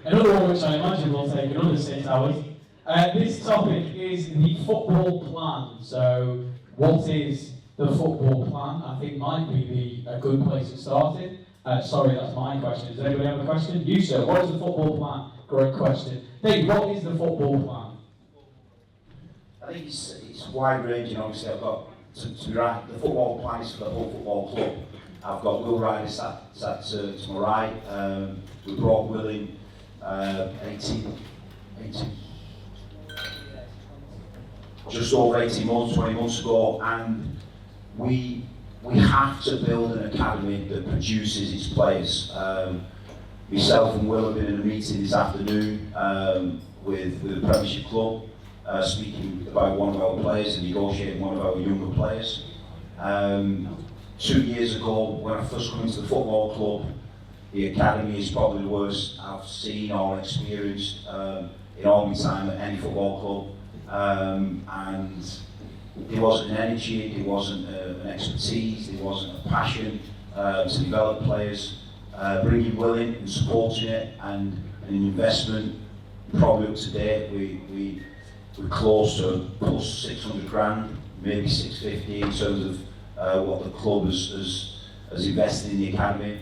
Another one which I imagine will take another 6 hours. This topic is the football plan. So, what is the football plan? I think might be a good place to start it. Sorry, that's my question. Does anybody have a question? You, sir, what is the football plan? Great question. Dave, what is the football plan? I think it's wide ranging. Obviously, I've got to be right. The football plan is for the whole football club. I've got Will Ryder sat to my right. We brought Will in 18, just over 18 months, 20 months ago, and we have to build an academy that produces its players. Myself and Will have been in a meeting this afternoon with the Premiership Club, speaking about one of our players and negotiating one of our younger players. 2 years ago, when I first came into the football club, the academy is probably the worst I've seen or experienced in all my time at any football club. And there wasn't an energy, there wasn't an expertise, there wasn't a passion to develop players. Bringing Will in and supporting it, and an investment probably up to date, we're close to plus 600 grand, maybe 650 in terms of what the club has invested in the academy.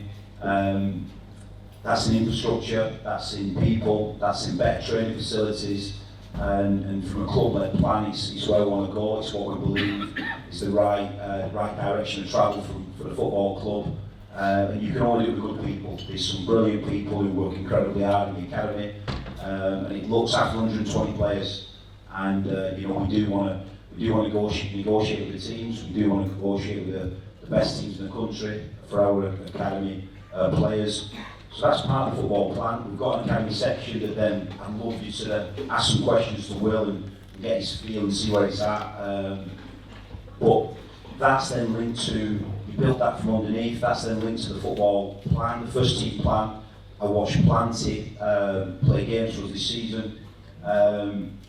That's in infrastructure, that's in people, that's in better training facilities, and from a club-led plan, it's where we want to go. It's what we believe is the right direction to travel for the football club. And you can only do it with good people. There's some brilliant people who work incredibly hard in the academy, and it looks after 120 players. And we do want to negotiate with the teams. We do want to negotiate with the best teams in the country for our academy players. So that's part of the football plan. We've got an academy section that then I'd love you to ask some questions to Will and get his feel and see where it's at. But that's then linked to, we built that from underneath, that's then linked to the football plan, the first team plan. I watched Planty play games for us this season.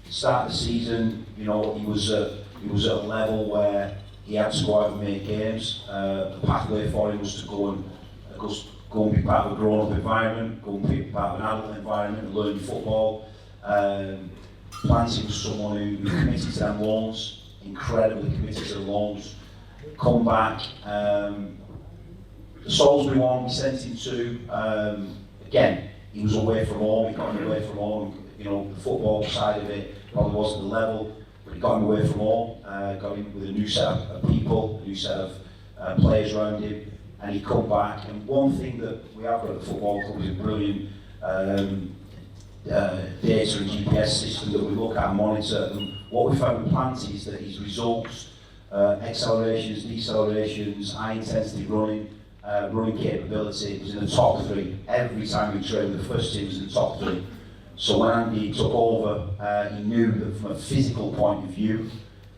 Start of the season, he was at a level where he had to go out and make games. The pathway for him was to go and be part of a grown-up environment, go and be part of an adult environment and learn football. Planty was someone who committed to them loans, incredibly committed to the loans. Come back, the Salisbury one we sent him to, again, he was away from home, he got him away from home. The football side of it probably wasn't the level, but he got him away from home, got him with a new set of people, a new set of players around him, and he come back. And one thing that we have got at the football club is a brilliant data and GPS system that we look at and monitor. And what we found with Planty is that his results, accelerations, decelerations, high intensity running capability was in the top 3. Every time we trained with the first team was in the top 3. So when Andy took over, he knew that from a physical point of view,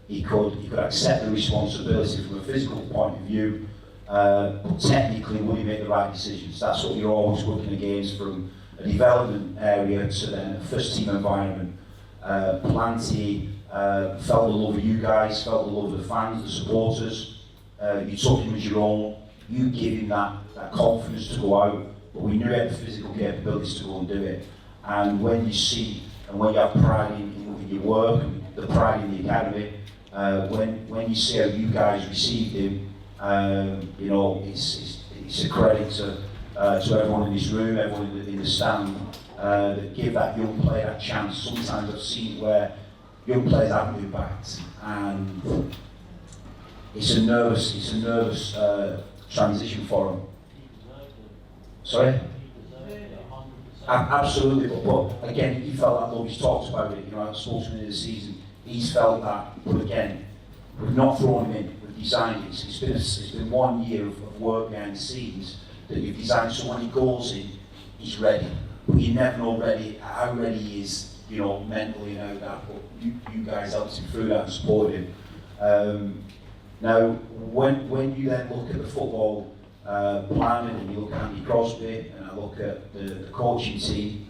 he could accept the responsibility from a physical point of view, but technically would he make the right decisions? That's what you're always working against, from a development area to then a first team environment. Planty felt the love of you guys, felt the love of the fans, the supporters. You took him as your own, you give him that confidence to go out, but we knew he had the physical capabilities to go and do it. And when you see, and when you have pride in your work, and the pride in the academy, when you see how you guys received him, it's a credit to everyone in this room, everyone in the stand, that give that young player that chance. Sometimes I've seen where young players haven't been backed, and it's a nervous transition for them. Sorry? Absolutely, but again, he felt that love. He's talked about it. I spoke to him in the season. He's felt that, but again, we've not thrown him in. We've designed it. It's been 1 year of work behind the scenes that you've designed. So when he goes in, he's ready. But you never know how ready he is, mentally and how that. But you guys helped him through that and supported him. Now, when you then look at the football planning, and you look at Andy Crosby, and I look at the coaching team,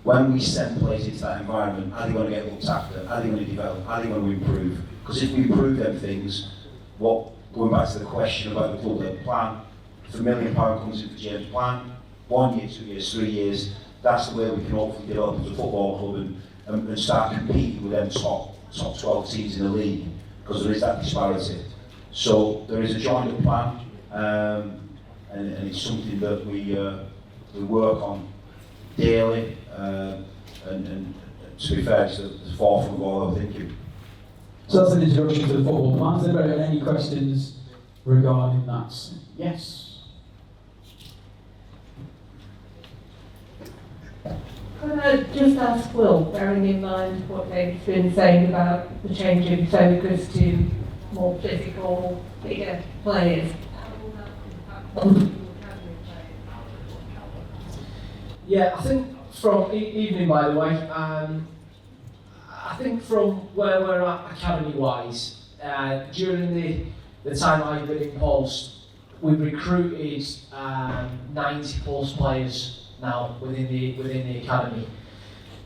when we send players into that environment, are they going to get looked after? Are they going to develop? Are they going to improve? Because if we improve them things, going back to the question about the club-led plan, if £1 million comes in for James' plan, 1 year, 2 years, 3 years, that's the way we can hopefully develop as a football club and start competing with them top 12 teams in the league, because there is that disparity. So there is a joined up plan, and it's something that we work on daily, and to be fair, it's the forefront of all our thinking. So that's an introduction to the football plan. Has anybody got any questions regarding that? Yes. Could I just ask Will, bearing in mind what David's been saying about the change in focus to more physical, bigger players? Yeah, I think from evening, by the way, I think from where we're at academy-wise, during the time I've been in post, we've recruited 90 plus players now within the academy,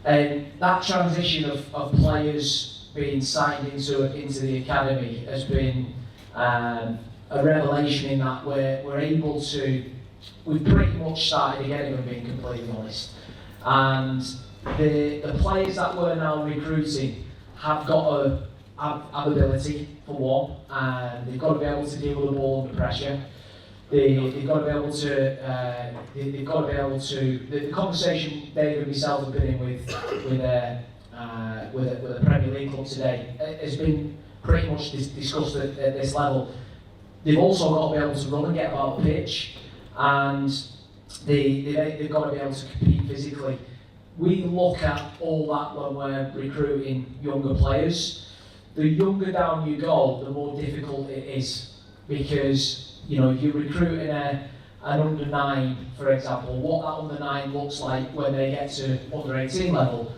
and that transition of players being signed into the academy has been a revelation in that we're able to. We've pretty much started again, if I'm being completely honest. And the players that we're now recruiting have got to have ability, for one, and they've got to be able to deal with the ball under pressure. They've got to be able to. The conversation Dave and myself have been in with a Premier League club today has been pretty much discussed at this level. They've also got to be able to run and get about the pitch, and they've got to be able to compete physically. We look at all that when we're recruiting younger players. The younger down you go, the more difficult it is, because if you're recruiting an under 9, for example, what that under 9 looks like when they get to under 18 level,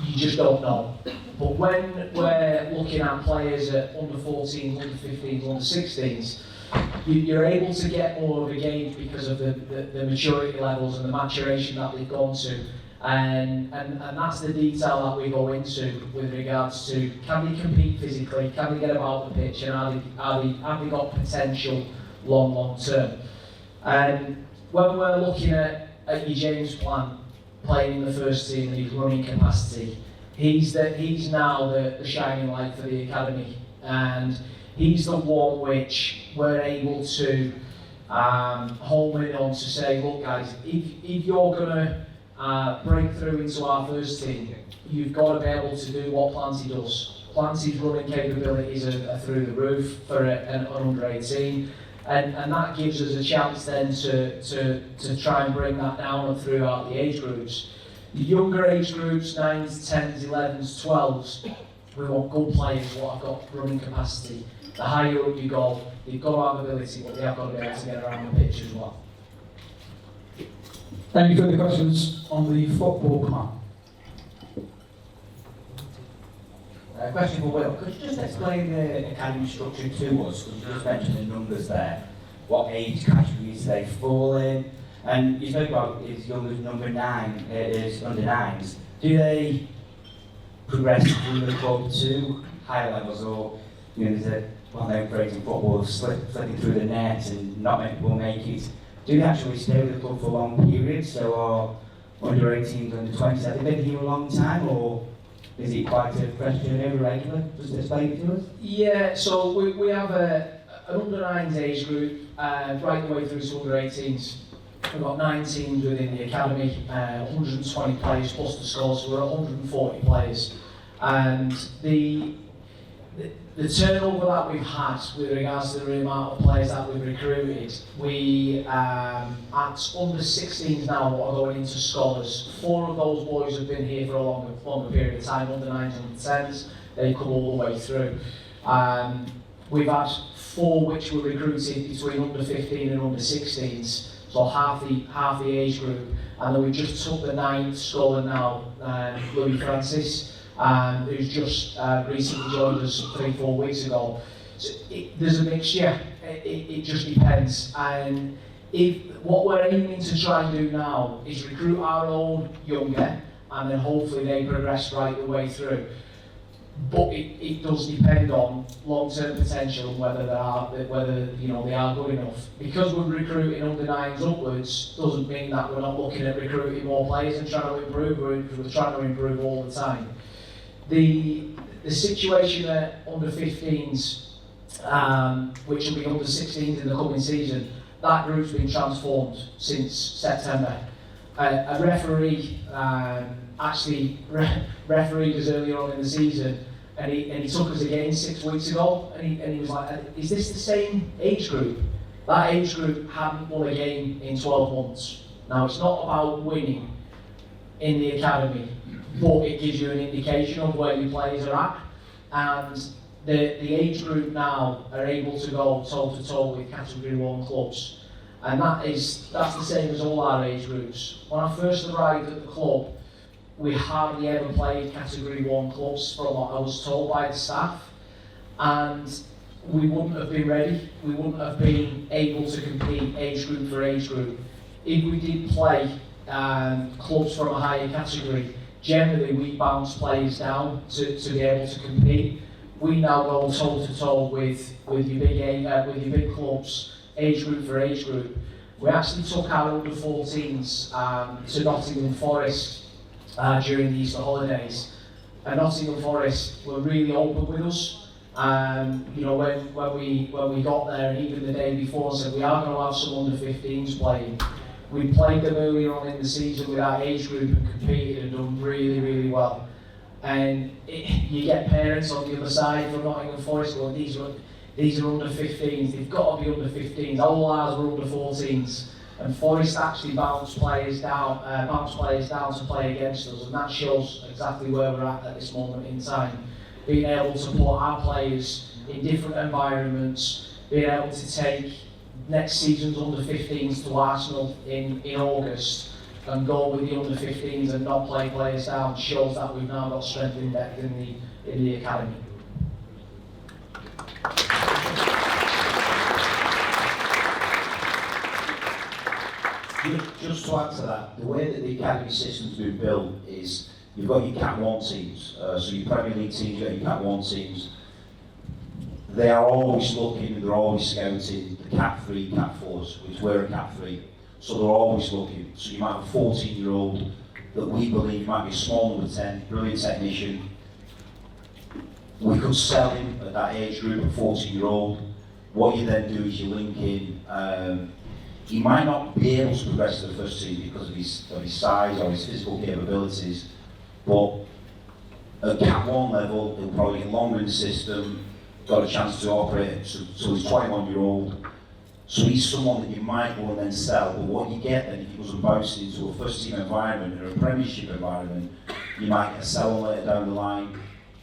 you just don't know. But when we're looking at players at under 14s, under 15s, under 16s, you're able to get more of a gauge because of the maturity levels and the maturation that they've gone to. And that's the detail that we go into with regards to, can they compete physically, can they get about the pitch, and have they got potential long term. And when we're looking at your James Plant playing in the first team and his running capacity, he's now the shining light for the academy, and he's the one which we're able to home in on to say, look guys, if you're going to break through into our first team, you've got to be able to do what Planty does. Planty's running capabilities are through the roof for an under 18, and that gives us a chance then to try and bring that down throughout the age groups. The younger age groups, 9s, 10s, 11s, 12s, we want good players what have got running capacity. The higher up you go, you've got to have ability, but they have got to be able to get around the pitch as well. Any further questions on the football plan? Question for Will. Could you just explain the academy structure to us? Because you just mentioned the numbers there. What age categories they fall in? And you spoke about as young as number 9, is under 9s. Do they progress through the club to higher levels, or there's a well-known phrase in football, slipping through the net and not many people make it? Do they actually stay with the club for long periods? So are under 18s, under 20s, have they been here a long time, or is it quite a fresh journey, regular? Just explain it to us. Yeah, so we have an under 9s age group right the way through to under 18s. We've got 9 teams within the academy, 120 players plus the score, so we're at 140 players. And the turnover that we've had with regards to the amount of players that we've recruited, we at under 16s now what are going into scholars. 4 of those boys have been here for a longer period of time, under 9s and under 10s. They come all the way through. We've had 4 which were recruited between under 15 and under 16s, so half the age group. And then we just took the 9th scholar now, Louis Francis, who's just recently joined us 3-4 weeks ago. So there's a mixture, it just depends. And what we're aiming to try and do now is recruit our own younger, and then hopefully they progress right the way through. but it does depend on long-term potential, whether they are good enough. Because we're recruiting under 9s upwards, doesn't mean that we're not looking at recruiting more players and trying to improve. We're trying to improve all the time. The situation at under 15s, which will be under 16s in the coming season, that group's been transformed since September. A referee actually refereed us earlier on in the season, and he took us again 6 weeks ago, and he was like, is this the same age group? That age group hadn't won a game in 12 months. Now, it's not about winning in the academy, but it gives you an indication of where your players are at, and the age group now are able to go toe-to-toe with Category 1 clubs. And that's the same as all our age groups. When I first arrived at the club, we hardly ever played Category 1 clubs from what I was told by the staff, and we wouldn't have been ready, we wouldn't have been able to compete age group for age group. If we did play clubs from a higher category, generally we bounce players down to be able to compete. We now go toe-to-toe with your big clubs, age group for age group. We actually took our under 14s to Nottingham Forest during the Easter holidays, and Nottingham Forest were really open with us. When we got there, and even the day before, said we are going to have some under 15s playing. We played them earlier on in the season with our age group and competed and done really, really well. And you get parents on the other side from Nottingham Forest going, these are under 15s, they've got to be under 15s. All ours were under 14s. And Forest actually bounced players down to play against us, and that shows exactly where we're at this moment in time. Being able to put our players in different environments, being able to take next season's under 15s to Arsenal in August and go with the under 15s and not play players down shows that we've now got strength in depth in the academy. Just to add to that, the way that the academy system's been built is you've got your Cat 1 teams, so your Premier League teams, you've got your Cat 1 teams. They are always looking, they're always scouting the Cat 3, Cat 4s, which we're a Cat 3. So they're always looking. So you might have a 14-year-old that we believe might be a small number 10, brilliant technician. We could sell him at that age group, a 14-year-old. What you then do is you link in. He might not be able to progress to the first team because of his size or his physical capabilities, but at Cat 1 level, he'll probably get longer in the system, got a chance to operate, so he's 21-year-old. So he's someone that you might go and then sell, but what you get then, if he goes and bounces into a first team environment or a Premiership environment, you might get a sell later down the line.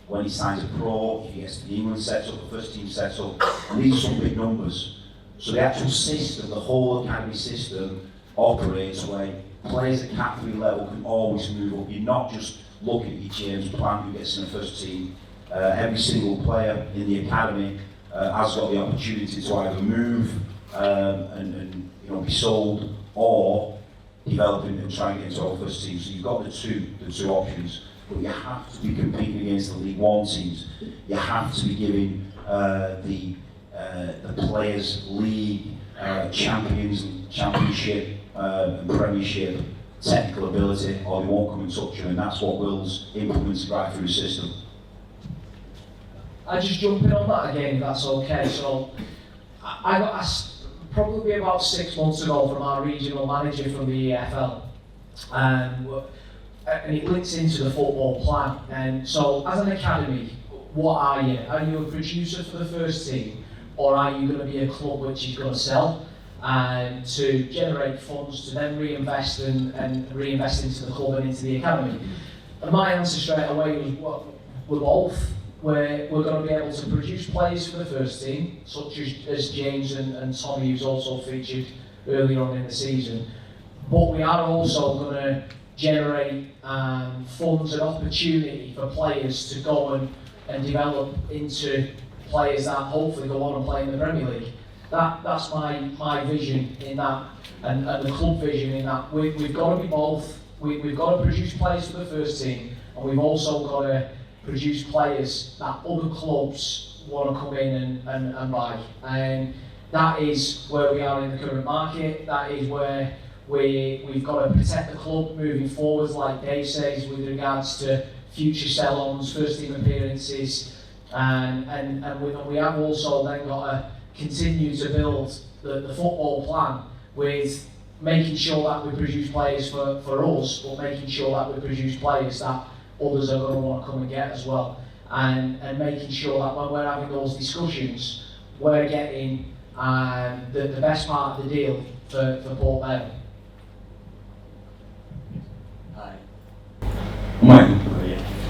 When he signs a pro, if he gets the England setup, the first team setup, and these are some big numbers. So the actual system, the whole academy system, operates where players at Cat 3 level can always move up. You're not just looking at your James Plant who gets in the first team. Every single player in the academy has got the opportunity to either move and be sold, or develop and try and get into our first team. So you've got the two options. But you have to be competing against the League 1 teams. You have to be giving the players league, champions, championship and premiership technical ability, or they won't come and touch you, and that's what Will's implemented right through the system. I just jump in on that again, if that's okay. So I got asked probably about 6 months ago from our regional manager from the EFL, and it links into the football plan. And so as an academy, what are you? Are you a producer for the first team, or are you going to be a club which is going to sell and to generate funds to then reinvest and reinvest into the club and into the academy? And my answer straight away was, well, we're both. We're going to be able to produce players for the first team, such as James and Tommy, who's also featured earlier on in the season. But we are also going to generate funds and opportunity for players to go and develop into players that hopefully go on and play in the Premier League. That's my vision in that, and the club vision in that. We've got to be both. We've got to produce players for the first team, and we've also got to produce players that other clubs want to come in and buy. And that is where we are in the current market. That is where we've got to protect the club moving forwards, like Dave says, with regards to future sell-ons, first team appearances, and we have also then got to continue to build the football plan with making sure that we produce players for us, but making sure that we produce players that others are going to want to come and get as well. And making sure that when we're having those discussions, we're getting the best part of the deal for Port Vale. Hi. Mike.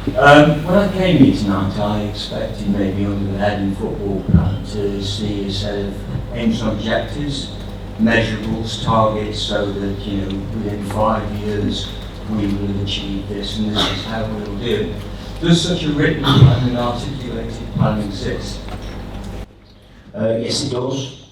When I came here tonight, I expected maybe under the heading football plan to see a set of aims and objectives, measurables, targets, so that within 5 years we will have achieved this, and this is how we will do it. Does such a written plan and articulated plan exist? Yes, it does.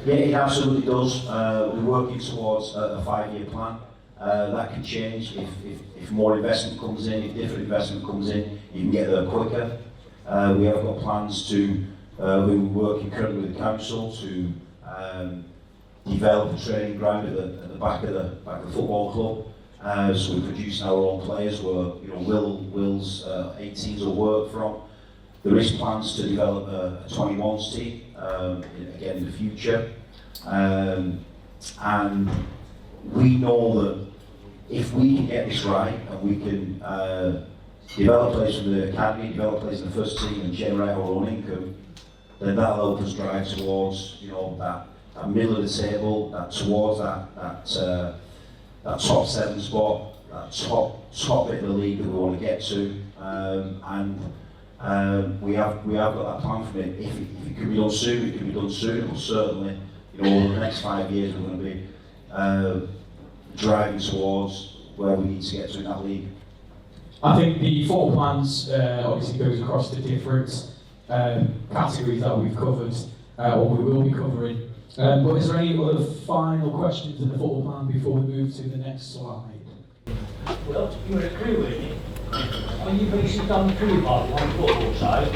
Yeah, it absolutely does. We're working towards a 5-year plan. That can change if more investment comes in, if different investment comes in, you can get there quicker. We have got plans to, we're working currently with the council to develop a training ground at the back of the football club. So we're producing our own players where Will's 18s will work from. There is plans to develop a 21s team again in the future, and we know that if we can get this right and we can develop players from the academy, develop players in the first team, and generate our own income, then that'll help us drive towards that middle of the table, towards that top 7 spot, that top bit of the league that we want to get to, we have got that plan for it. If it can be done soon, it can be done soon, but certainly, over the next 5 years we're going to be driving towards where we need to get to in that league. I think the football plans obviously goes across the different categories that we've covered, or we will be covering. But is there any other final questions in the football plan before we move to the next slide? Well, you were a crew, weren't you? Are you basically on the crew part on the football side?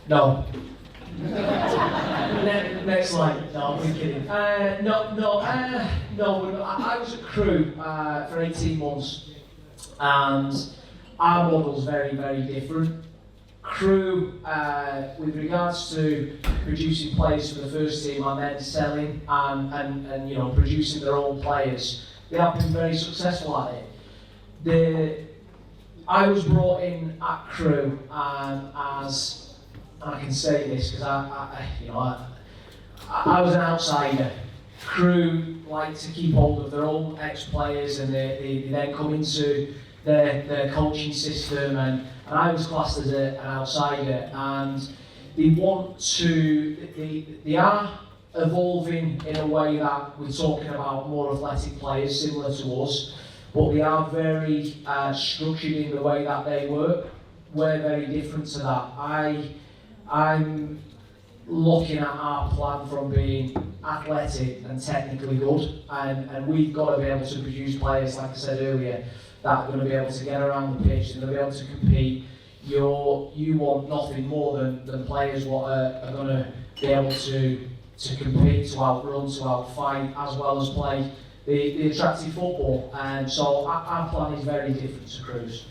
No. Next slide. No, I'm kidding. No. I was at Crew for 18 months, and our model's very, very different. Crew, with regards to producing players for the first team and then selling and producing their own players, they have been very successful at it. I was brought in at Crew as, and I can say this because I was an outsider. Crew like to keep hold of their own ex-players, and they then come into their coaching system, and I was classed as an outsider, and they are evolving in a way that we're talking about more athletic players similar to us, but they are very structured in the way that they work. We're very different to that. I'm looking at our plan from being athletic and technically good, and we've got to be able to produce players, like I said earlier, that are going to be able to get around the pitch and they'll be able to compete. You want nothing more than players what are going to be able to compete, to outrun, to outfight, as well as play the attractive football. And so our plan is very different to Crew's.